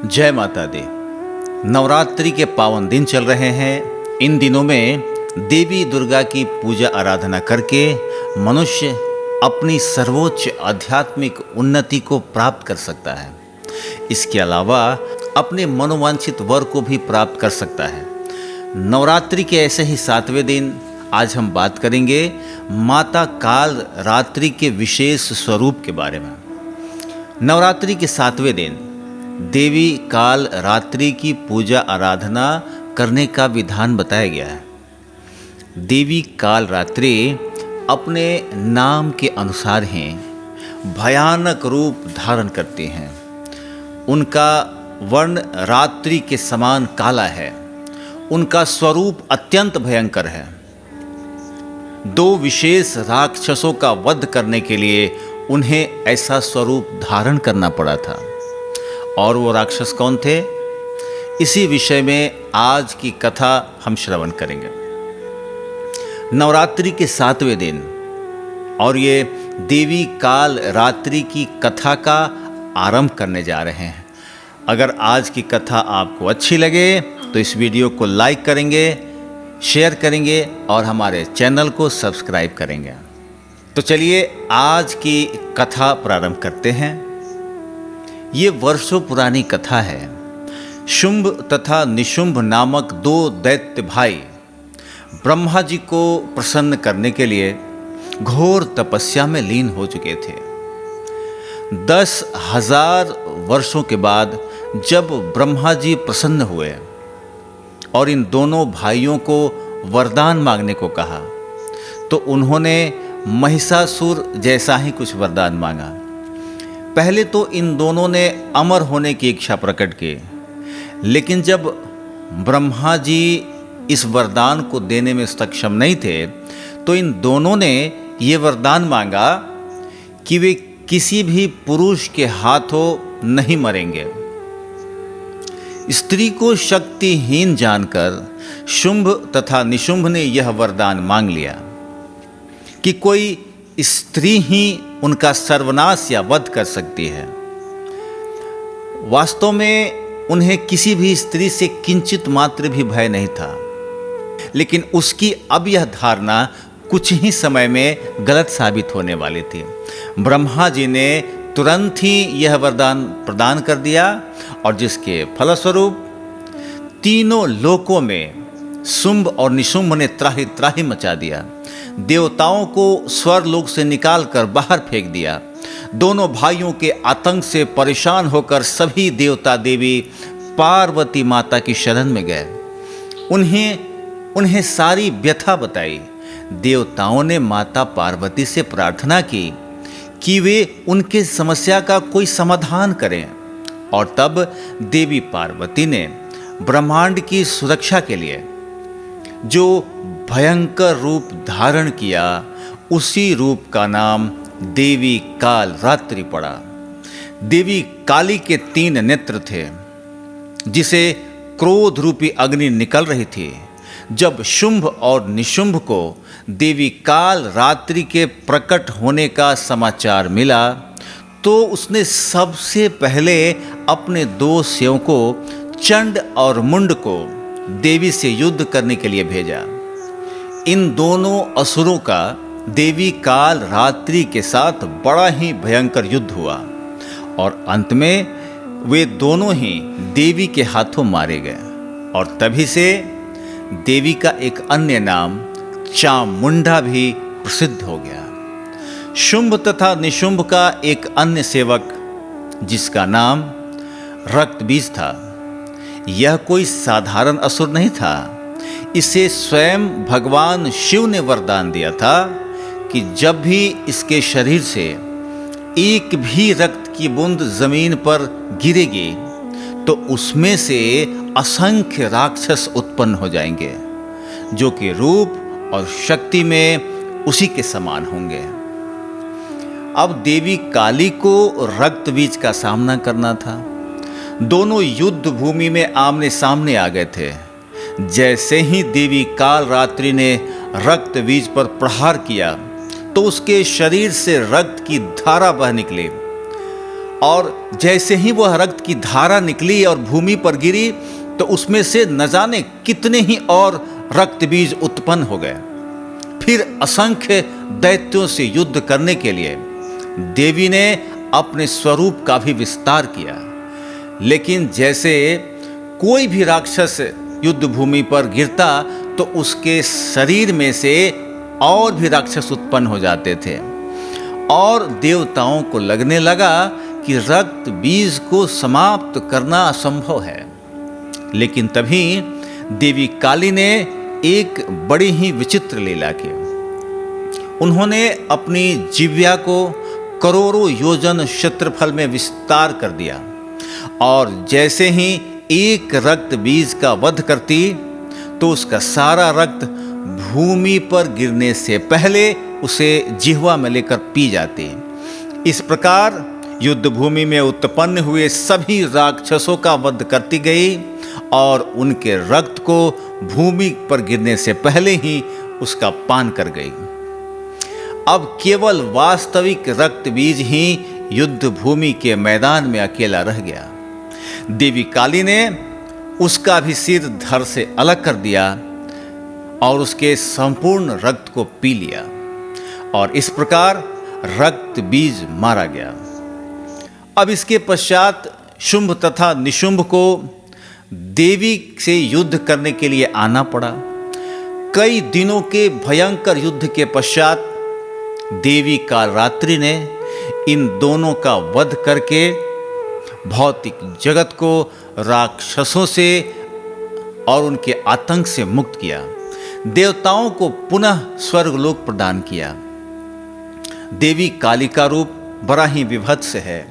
जय माता दी। नवरात्रि के पावन दिन चल रहे हैं। इन दिनों में देवी दुर्गा की पूजा आराधना करके मनुष्य अपनी सर्वोच्च आध्यात्मिक उन्नति को प्राप्त कर सकता है। इसके अलावा अपने मनोवांछित वर को भी प्राप्त कर सकता है। नवरात्रि के ऐसे ही 7वें दिन आज हम बात करेंगे माता काल रात्रि के विशेष स्वरूप के बारे में। नवरात्रि के 7वें दिन देवी काल रात्रि की पूजा आराधना करने का विधान बताया गया है। देवी काल रात्रि अपने नाम के अनुसार हैं, भयानक रूप धारण करती हैं। उनका वर्ण रात्रि के समान काला है। उनका स्वरूप अत्यंत भयंकर है। 2 विशेष राक्षसों का वध करने के लिए उन्हें ऐसा स्वरूप धारण करना पड़ा था। और वो राक्षस कौन थे? इसी विषय में आज की कथा हम श्रवण करेंगे। नवरात्रि के 7वें दिन और ये देवी काल रात्रि की कथा का आरंभ करने जा रहे हैं। अगर आज की कथा आपको अच्छी लगे तो इस वीडियो को लाइक करेंगे, शेयर करेंगे और हमारे चैनल को सब्सक्राइब करेंगे। तो चलिए आज की कथा प्रारंभ करते हैं। ये वर्षों पुरानी कथा है। शुंभ तथा निशुंभ नामक 2 दैत्य भाई ब्रह्मा जी को प्रसन्न करने के लिए घोर तपस्या में लीन हो चुके थे। 10,000 वर्षों के बाद जब ब्रह्मा जी प्रसन्न हुए और इन दोनों भाइयों को वरदान मांगने को कहा तो उन्होंने महिषासुर जैसा ही कुछ वरदान मांगा। पहले तो इन दोनों ने अमर होने की इच्छा प्रकट की, लेकिन जब ब्रह्मा जी इस वरदान को देने में सक्षम नहीं थे तो इन दोनों ने ये वरदान मांगा कि वे किसी भी पुरुष के हाथों नहीं मरेंगे। स्त्री को शक्तिहीन जानकर शुंभ तथा निशुंभ ने यह वरदान मांग लिया कि कोई स्त्री ही उनका सर्वनाश या वध कर सकती है। वास्तव में उन्हें किसी भी स्त्री से किंचित मात्र भी भय नहीं था, लेकिन उसकी अब यह धारणा कुछ ही समय में गलत साबित होने वाली थी। ब्रह्मा जी ने तुरंत ही यह वरदान प्रदान कर दिया और जिसके फलस्वरूप तीनों लोकों में शुंभ और निशुंभ ने त्राहि त्राहि मचा दिया। देवताओं को स्वर्गलोक से निकालकर बाहर फेंक दिया। दोनों भाइयों के आतंक से परेशान होकर सभी देवता देवी पार्वती माता की शरण में गए। उन्हें सारी व्यथा बताई। देवताओं ने माता पार्वती से प्रार्थना की कि वे उनके समस्या का कोई समाधान करें और तब देवी पार्वती ने ब्रह्मांड की सुरक्षा के लिए जो भयंकर रूप धारण किया उसी रूप का नाम देवी काल रात्रि पड़ा। देवी काली के 3 नेत्र थे जिसे क्रोध रूपी अग्नि निकल रही थी। जब शुंभ और निशुंभ को देवी काल रात्रि के प्रकट होने का समाचार मिला तो उसने सबसे पहले अपने 2 सेवकों चंड और मुंड को देवी से युद्ध करने के लिए भेजा। इन दोनों असुरों का देवी काल रात्रि के साथ बड़ा ही भयंकर युद्ध हुआ और अंत में वे दोनों ही देवी के हाथों मारे गए। और तभी से देवी का एक अन्य नाम चामुंडा भी प्रसिद्ध हो गया। शुंभ तथा निशुंभ का एक अन्य सेवक जिसका नाम रक्तबीज था, यह कोई साधारण असुर नहीं था। इसे स्वयं भगवान शिव ने वरदान दिया था कि जब भी इसके शरीर से एक भी रक्त की बूंद जमीन पर गिरेगी तो उसमें से असंख्य राक्षस उत्पन्न हो जाएंगे जो कि रूप और शक्ति में उसी के समान होंगे। अब देवी काली को रक्तबीज का सामना करना था। दोनों युद्ध भूमि में आमने सामने आ गए थे। जैसे ही देवी काल रात्रि ने रक्तबीज पर प्रहार किया तो उसके शरीर से रक्त की धारा बह निकली और जैसे ही वह रक्त की धारा निकली और भूमि पर गिरी तो उसमें से न जाने कितने ही और रक्त बीज उत्पन्न हो गए। फिर असंख्य दैत्यों से युद्ध करने के लिए देवी ने अपने स्वरूप का भी विस्तार किया। लेकिन जैसे कोई भी राक्षस युद्ध भूमि पर गिरता तो उसके शरीर में से और भी राक्षस उत्पन्न हो जाते थे और देवताओं को लगने लगा कि रक्त बीज को समाप्त करना असंभव है। लेकिन तभी देवी काली ने एक बड़ी ही विचित्र लीला की। उन्होंने अपनी जिह्वा को करोड़ों योजन क्षेत्रफल में विस्तार कर दिया और जैसे ही एक रक्त बीज का वध करती तो उसका सारा रक्त भूमि पर गिरने से पहले उसे जिह्वा में लेकर पी जाती। इस प्रकार युद्ध भूमि में उत्पन्न हुए सभी राक्षसों का वध करती गई और उनके रक्त को भूमि पर गिरने से पहले ही उसका पान कर गई। अब केवल वास्तविक रक्त बीज ही युद्ध भूमि के मैदान में अकेला रह गया। देवी काली ने उसका भी सिर धड़ से अलग कर दिया और उसके संपूर्ण रक्त को पी लिया और इस प्रकार रक्त बीज मारा गया। अब इसके पश्चात शुंभ तथा निशुंभ को देवी से युद्ध करने के लिए आना पड़ा। कई दिनों के भयंकर युद्ध के पश्चात देवी कालरात्रि ने इन दोनों का वध करके भौतिक जगत को राक्षसों से और उनके आतंक से मुक्त किया। देवताओं को पुनः स्वर्गलोक प्रदान किया। देवी काली का रूप बड़ा ही विभत्स है।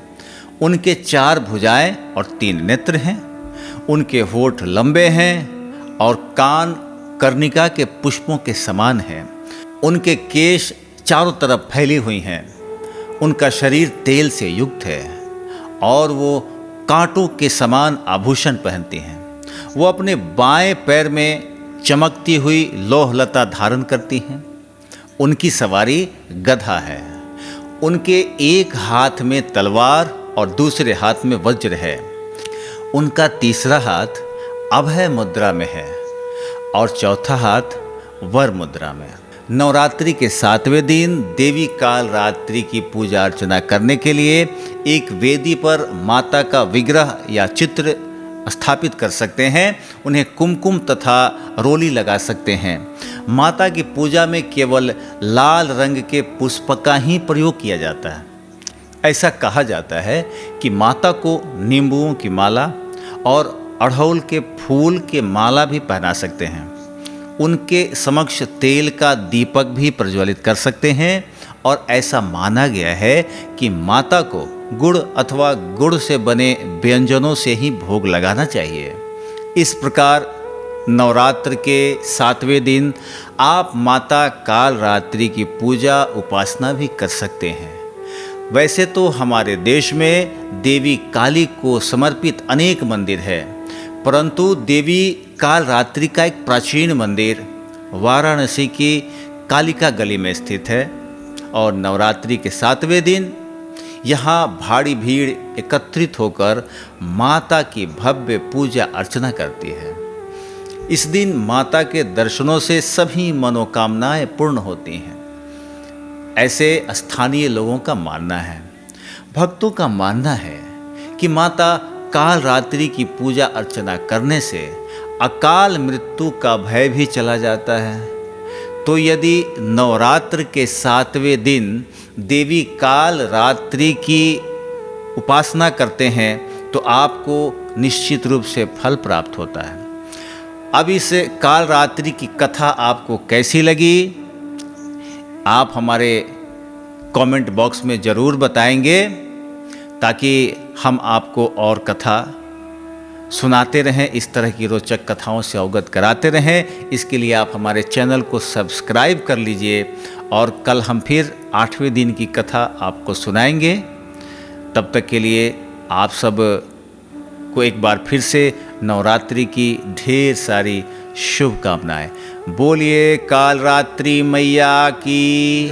उनके 4 भुजाएं और 3 नेत्र हैं। उनके होठ लंबे हैं और कान कर्णिका के पुष्पों के समान हैं। उनके केश चारों तरफ फैली हुई हैं। उनका शरीर तेल से युक्त है और वो कांटों के समान आभूषण पहनती हैं। वो अपने बाएं पैर में चमकती हुई लौहलता धारण करती हैं। उनकी सवारी गधा है। उनके एक हाथ में तलवार और दूसरे हाथ में वज्र है। उनका तीसरा हाथ अभय मुद्रा में है और चौथा हाथ वर मुद्रा में। नवरात्रि के 7वें दिन देवी कालरात्रि की पूजा अर्चना करने के लिए एक वेदी पर माता का विग्रह या चित्र स्थापित कर सकते हैं। उन्हें कुमकुम तथा रोली लगा सकते हैं। माता की पूजा में केवल लाल रंग के पुष्प का ही प्रयोग किया जाता है। ऐसा कहा जाता है कि माता को नींबुओं की माला और अड़हुल के फूल के माला भी पहना सकते हैं। उनके समक्ष तेल का दीपक भी प्रज्वलित कर सकते हैं और ऐसा माना गया है कि माता को गुड़ अथवा गुड़ से बने व्यंजनों से ही भोग लगाना चाहिए। इस प्रकार नवरात्र के 7वें दिन आप माता कालरात्रि की पूजा उपासना भी कर सकते हैं। वैसे तो हमारे देश में देवी काली को समर्पित अनेक मंदिर है, परंतु देवी कालरात्रि का एक प्राचीन मंदिर वाराणसी की कालिका गली में स्थित है और नवरात्रि के 7वें दिन यहाँ भारी भीड़ एकत्रित होकर माता की भव्य पूजा अर्चना करती है। इस दिन माता के दर्शनों से सभी मनोकामनाएं पूर्ण होती हैं, ऐसे स्थानीय लोगों का मानना है। भक्तों का मानना है कि माता कालरात्रि की पूजा अर्चना करने से अकाल मृत्यु का भय भी चला जाता है। तो यदि नवरात्र के 7वें दिन देवी कालरात्रि की उपासना करते हैं तो आपको निश्चित रूप से फल प्राप्त होता है। अब इस कालरात्रि की कथा आपको कैसी लगी, आप हमारे कमेंट बॉक्स में ज़रूर बताएंगे ताकि हम आपको और कथा सुनाते रहें, इस तरह की रोचक कथाओं से अवगत कराते रहें। इसके लिए आप हमारे चैनल को सब्सक्राइब कर लीजिए और कल हम फिर 8वें दिन की कथा आपको सुनाएंगे। तब तक के लिए आप सब को एक बार फिर से नवरात्रि की ढेर सारी शुभकामनाएं। बोलिए कालरात्रि मैया की।